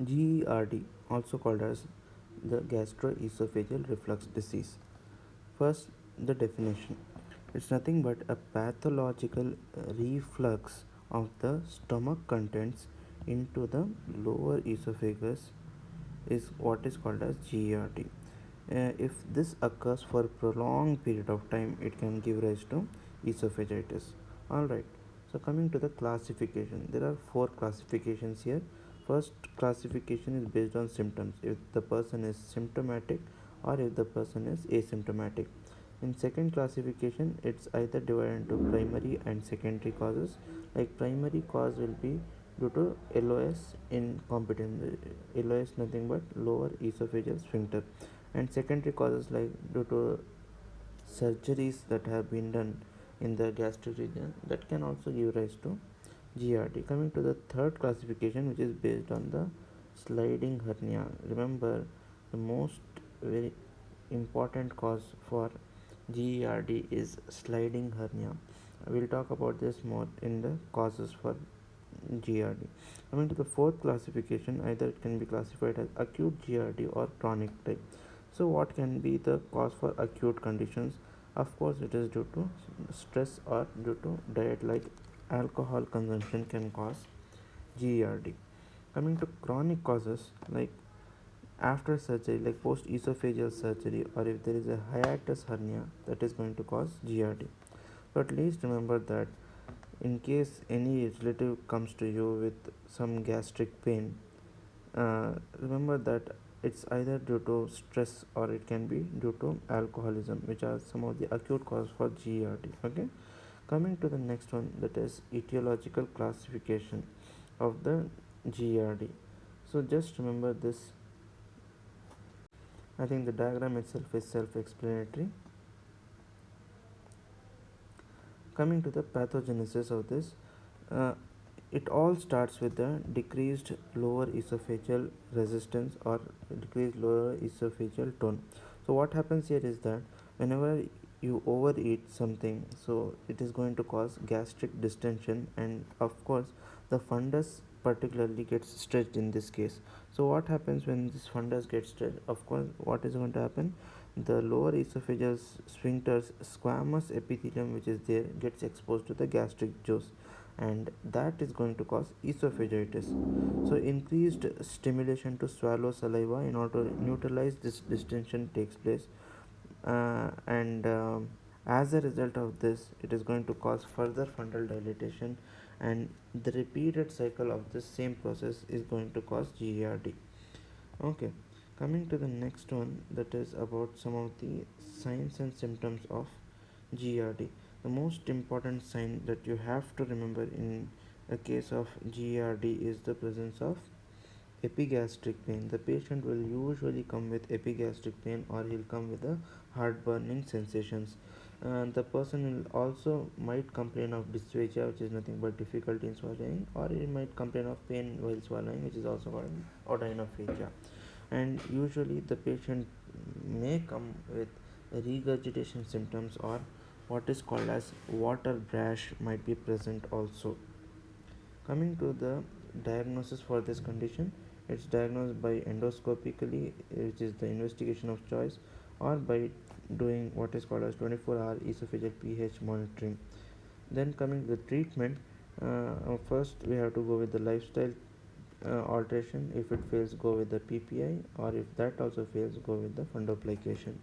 GERD, also called as the gastroesophageal reflux disease. First, the definition. It's nothing but a pathological reflux of the stomach contents into the lower esophagus is what is called as GERD. If this occurs for a prolonged period of time, it can give rise to esophagitis. Alright, so coming to the classification, there are four classifications here. First classification is based on symptoms, if the person is symptomatic or if the person is asymptomatic. In second classification, it's either divided into primary and secondary causes. Like primary cause will be due to LOS incompetence. LOS nothing but lower esophageal sphincter, and secondary causes like due to surgeries that have been done in the gastric region that can also give rise to GRD. Coming to the third classification, which is based on the sliding hernia. Remember, the most very important cause for GERD is sliding hernia. We'll talk about this more in the causes for GERD. Coming to the fourth classification, either it can be classified as acute GERD or chronic type. So, what can be the cause for acute conditions? Of course, it is due to stress or due to diet, like alcohol consumption can cause GERD. Coming to chronic causes, like after surgery, like post esophageal surgery, or if there is a hiatus hernia, that is going to cause GERD. So at least remember that in case any relative comes to you with some gastric pain, remember that it's either due to stress or it can be due to alcoholism, which are some of the acute cause for GERD. Okay, coming to the next one, that is etiological classification of the GERD. So just remember this. I think the diagram itself is self-explanatory. Coming to the pathogenesis of this, uh, it all starts with the decreased lower esophageal resistance or decreased lower esophageal tone. So what happens here is that whenever you overeat something, so it is going to cause gastric distension, and of course the fundus particularly gets stretched in this case. So what happens when this fundus gets stretched? Of course, what is going to happen, the lower esophageal sphincter's squamous epithelium which is there gets exposed to the gastric juice, and that is going to cause esophagitis. So increased stimulation to swallow saliva in order to neutralize this distension takes place, and as a result of this, it is going to cause further fundal dilatation, and the repeated cycle of this same process is going to cause GERD. Okay, coming to the next one, that is about some of the signs and symptoms of GERD. The most important sign that you have to remember in a case of GERD is the presence of epigastric pain. The patient will usually come with epigastric pain, or he'll come with a heart-burning sensations. The person will also might complain of dysphagia, which is nothing but difficulty in swallowing, or he might complain of pain while swallowing, which is also called odynophagia. And usually the patient may come with regurgitation symptoms, or what is called as water brash might be present also. Coming to the diagnosis for this condition, it's diagnosed by endoscopically, which is the investigation of choice, or by doing what is called as 24-hour esophageal pH monitoring. Then coming to the treatment, first we have to go with the lifestyle alteration. If it fails, go with the PPI, or if that also fails, go with the fundoplication.